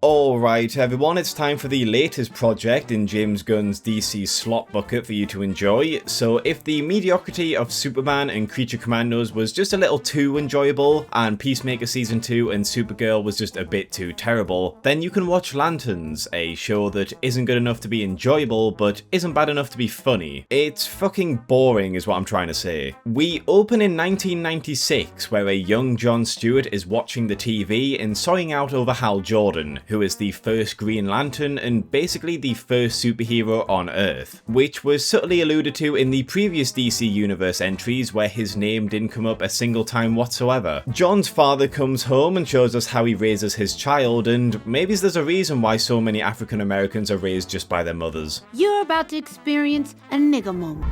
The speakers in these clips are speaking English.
Alright everyone, it's time for the latest project in James Gunn's DC slot bucket for you to enjoy. So if the mediocrity of Superman and Creature Commandos was just a little too enjoyable, and Peacemaker Season 2 and Supergirl was just a bit too terrible, then you can watch Lanterns, a show that isn't good enough to be enjoyable, but isn't bad enough to be funny. It's fucking boring is what I'm trying to say. We open in 1996, where a young John Stewart is watching the TV and soying out over Hal Jordan, who is the first Green Lantern and basically the first superhero on Earth, which was subtly alluded to in the previous DC Universe entries where his name didn't come up a single time whatsoever. John's father comes home and shows us how he raises his child, and maybe there's a reason why so many African Americans are raised just by their mothers. You're about to experience a nigger moment.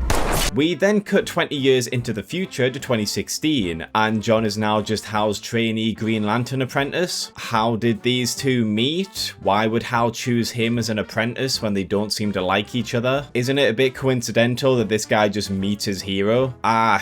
We then cut 20 years into the future to 2016, and John is now just Hal's trainee Green Lantern apprentice. How did these two meet? Why would Hal choose him as an apprentice when they don't seem to like each other? Isn't it a bit coincidental that this guy just meets his hero?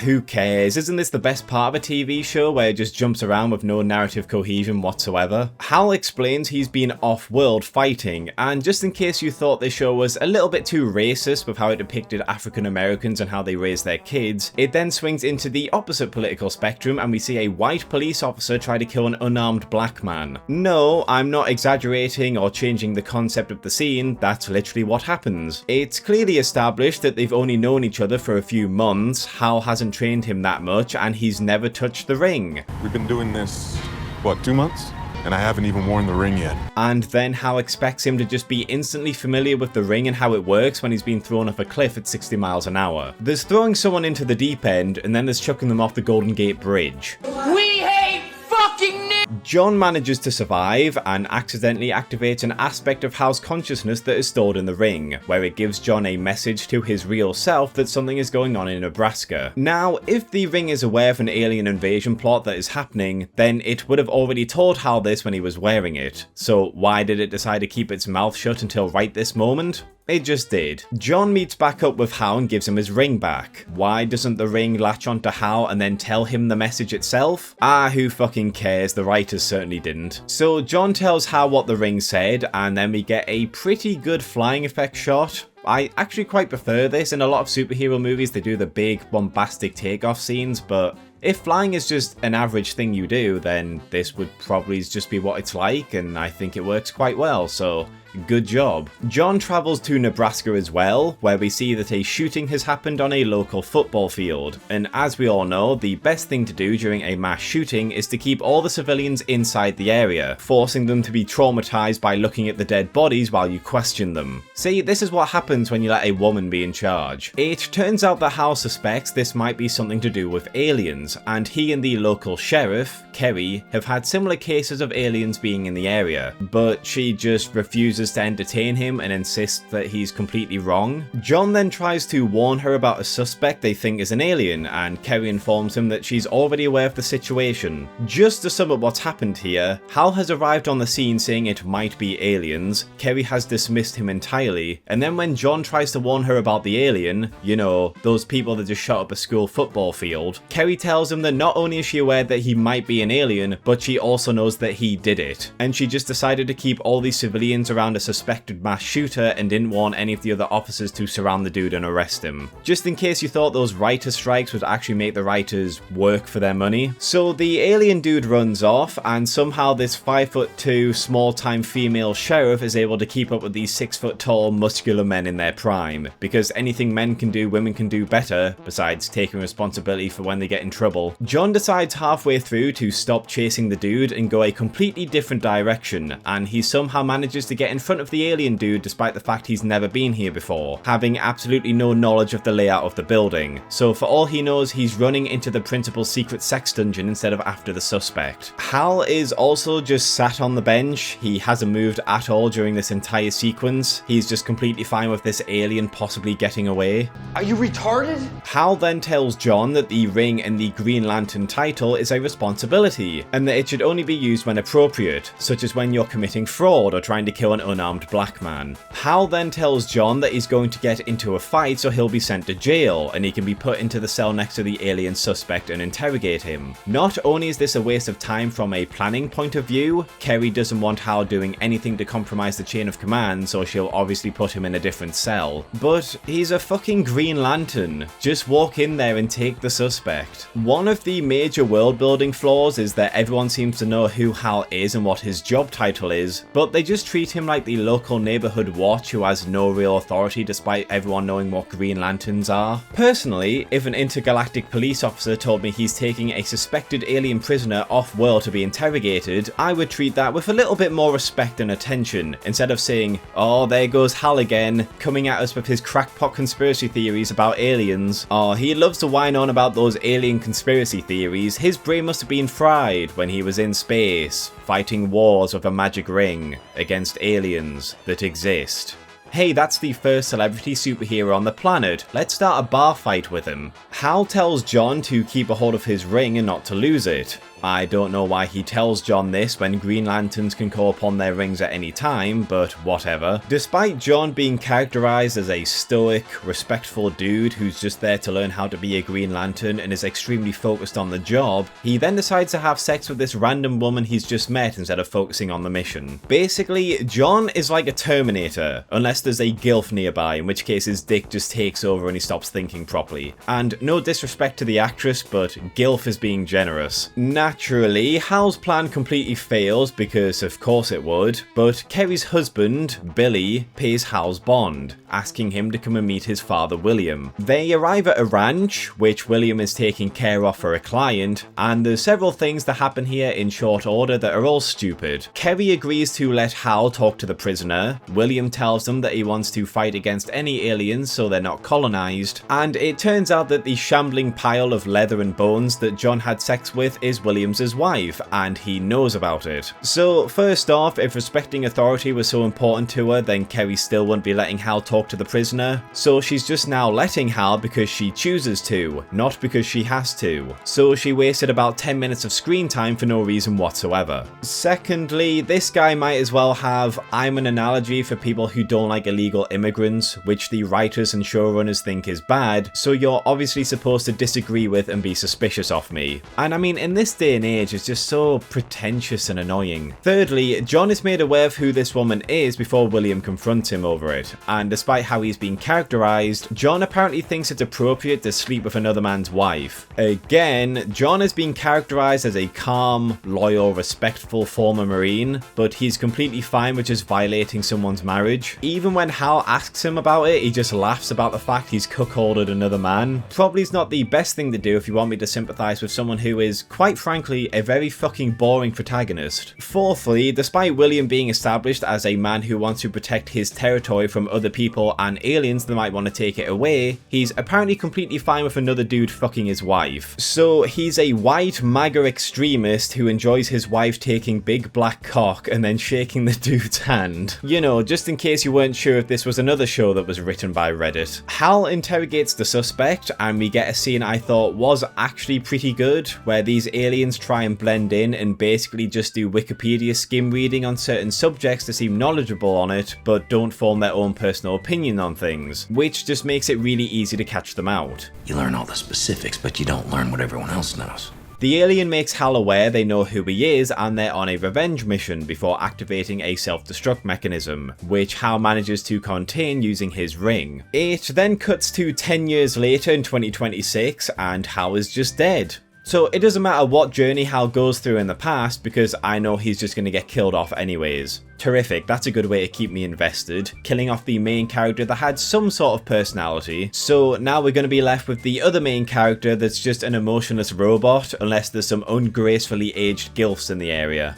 Who cares? Isn't this the best part of a TV show where it just jumps around with no narrative cohesion whatsoever? Hal explains he's been off-world fighting, and just in case you thought this show was a little bit too racist with how it depicted African Americans and how they raise their kids, it then swings into the opposite political spectrum and we see a white police officer try to kill an unarmed black man. No, I'm not exaggerating or changing the concept of the scene, that's literally what happens. It's clearly established that they've only known each other for a few months, Hal hasn't trained him that much, and he's never touched the ring. We've been doing this, what, 2 months? And I haven't even worn the ring yet. And then Hal expects him to just be instantly familiar with the ring and how it works when he's been thrown off a cliff at 60 miles an hour. There's throwing someone into the deep end, and then there's chucking them off the Golden Gate Bridge. We hate fucking John manages to survive and accidentally activates an aspect of Hal's consciousness that is stored in the ring, where it gives John a message to his real self that something is going on in Nebraska. Now, if the ring is aware of an alien invasion plot that is happening, then it would have already told Hal this when he was wearing it. So why did it decide to keep its mouth shut until right this moment? It just did. John meets back up with Hal and gives him his ring back. Why doesn't the ring latch onto Hal and then tell him the message itself? Who fucking cares, the writers certainly didn't. So John tells Hal what the ring said, and then we get a pretty good flying effect shot. I actually quite prefer this. In a lot of superhero movies they do the big bombastic takeoff scenes, but if flying is just an average thing you do, then this would probably just be what it's like, and I think it works quite well, so good job. John travels to Nebraska as well, where we see that a shooting has happened on a local football field. And as we all know, the best thing to do during a mass shooting is to keep all the civilians inside the area, forcing them to be traumatized by looking at the dead bodies while you question them. See, this is what happens when you let a woman be in charge. It turns out that Hal suspects this might be something to do with aliens, and he and the local sheriff, Kerry, have had similar cases of aliens being in the area, but she just refuses to entertain him and insists that he's completely wrong. John then tries to warn her about a suspect they think is an alien, and Kerry informs him that she's already aware of the situation. Just to sum up what's happened here, Hal has arrived on the scene saying it might be aliens, Kerry has dismissed him entirely, and then when John tries to warn her about the alien, you know, those people that just shot up a school football field, Kerry tells him that not only is she aware that he might be an alien, but she also knows that he did it, and she just decided to keep all these civilians around a suspected mass shooter and didn't want any of the other officers to surround the dude and arrest him. Just in case you thought those writer strikes would actually make the writers work for their money. So the alien dude runs off, and somehow this 5'2" small-time female sheriff is able to keep up with these 6-foot-tall muscular men in their prime, because anything men can do, women can do better, besides taking responsibility for when they get in trouble. John decides halfway through to stop chasing the dude and go a completely different direction, and he somehow manages to get in front of the alien dude despite the fact he's never been here before, having absolutely no knowledge of the layout of the building. So for all he knows, he's running into the principal's secret sex dungeon instead of after the suspect. Hal is also just sat on the bench. He hasn't moved at all during this entire sequence. He's just completely fine with this alien possibly getting away. Are you retarded? Hal then tells John that the ring and the Green Lantern title is a responsibility, and that it should only be used when appropriate, such as when you're committing fraud or trying to kill an unarmed black man. Hal then tells John that he's going to get into a fight, so he'll be sent to jail and he can be put into the cell next to the alien suspect and interrogate him. Not only is this a waste of time from a planning point of view, Kerry doesn't want Hal doing anything to compromise the chain of command, so she'll obviously put him in a different cell. But he's a fucking Green Lantern. Just walk in there and take the suspect. One of the major world building flaws is that everyone seems to know who Hal is and what his job title is, but they just treat him like the local neighborhood watch who has no real authority despite everyone knowing what Green Lanterns are. Personally, if an intergalactic police officer told me he's taking a suspected alien prisoner off-world to be interrogated, I would treat that with a little bit more respect and attention, instead of saying, "Oh, there goes Hal again, coming at us with his crackpot conspiracy theories about aliens. Oh, he loves to whine on about those alien conspiracy theories. His brain must have been fried when he was in space, fighting wars with a magic ring against aliens that exist." Hey, that's the first celebrity superhero on the planet. Let's start a bar fight with him. Hal tells John to keep a hold of his ring and not to lose it. I don't know why he tells John this when Green Lanterns can call upon their rings at any time, but whatever. Despite John being characterized as a stoic, respectful dude who's just there to learn how to be a Green Lantern and is extremely focused on the job, he then decides to have sex with this random woman he's just met instead of focusing on the mission. Basically, John is like a Terminator, unless there's a gilf nearby, in which case his dick just takes over and he stops thinking properly. And no disrespect to the actress, but gilf is being generous. Naturally, Hal's plan completely fails, because of course it would, but Kerry's husband, Billy, pays Hal's bond, asking him to come and meet his father William. They arrive at a ranch, which William is taking care of for a client, and there's several things that happen here in short order that are all stupid. Kerry agrees to let Hal talk to the prisoner, William tells them that he wants to fight against any aliens so they're not colonized, and it turns out that the shambling pile of leather and bones that John had sex with is William's wife, and he knows about it. So first off, if respecting authority was so important to her, then Kerry still wouldn't be letting Hal talk to the prisoner, so she's just now letting Hal because she chooses to, not because she has to. So she wasted about 10 minutes of screen time for no reason whatsoever. Secondly, this guy might as well have "I'm an analogy for people who don't like illegal immigrants," which the writers and showrunners think is bad, so you're obviously supposed to disagree with and be suspicious of me. And I mean, in this day and age, it's just so pretentious and annoying. Thirdly, John is made aware of who this woman is before William confronts him over it, and despite how he's being characterized, John apparently thinks it's appropriate to sleep with another man's wife. Again, John is being characterized as a calm, loyal, respectful former Marine, but he's completely fine with just violating someone's marriage. Even when Hal asks him about it, he just laughs about the fact he's cuckolded another man. Probably's not the best thing to do if you want me to sympathize with someone who is, quite frankly, a very fucking boring protagonist. Fourthly, despite William being established as a man who wants to protect his territory from other people and aliens that might want to take it away, he's apparently completely fine with another dude fucking his wife. So he's a white MAGA extremist who enjoys his wife taking big black cock and then shaking the dude's hand. You know, just in case you weren't sure if this was another show that was written by Reddit. Hal interrogates the suspect, and we get a scene I thought was actually pretty good, where these aliens try and blend in and basically just do Wikipedia skim reading on certain subjects to seem knowledgeable on it, but don't form their own personal opinion on things, which just makes it really easy to catch them out. You learn all the specifics, but you don't learn what everyone else knows. The alien makes Hal aware they know who he is and they're on a revenge mission before activating a self-destruct mechanism, which Hal manages to contain using his ring. It then cuts to 10 years later in 2026 and Hal is just dead. So it doesn't matter what journey Hal goes through in the past, because I know he's just going to get killed off anyways. Terrific, that's a good way to keep me invested, killing off the main character that had some sort of personality. So now we're going to be left with the other main character that's just an emotionless robot, unless there's some ungracefully aged gilfs in the area.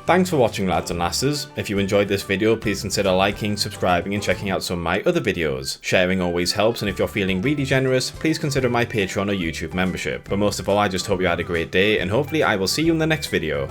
Thanks for watching, lads and lasses. If you enjoyed this video, please consider liking, subscribing and checking out some of my other videos. Sharing always helps, and if you're feeling really generous, please consider my Patreon or YouTube membership. But most of all, I just hope you had a great day, and hopefully I will see you in the next video.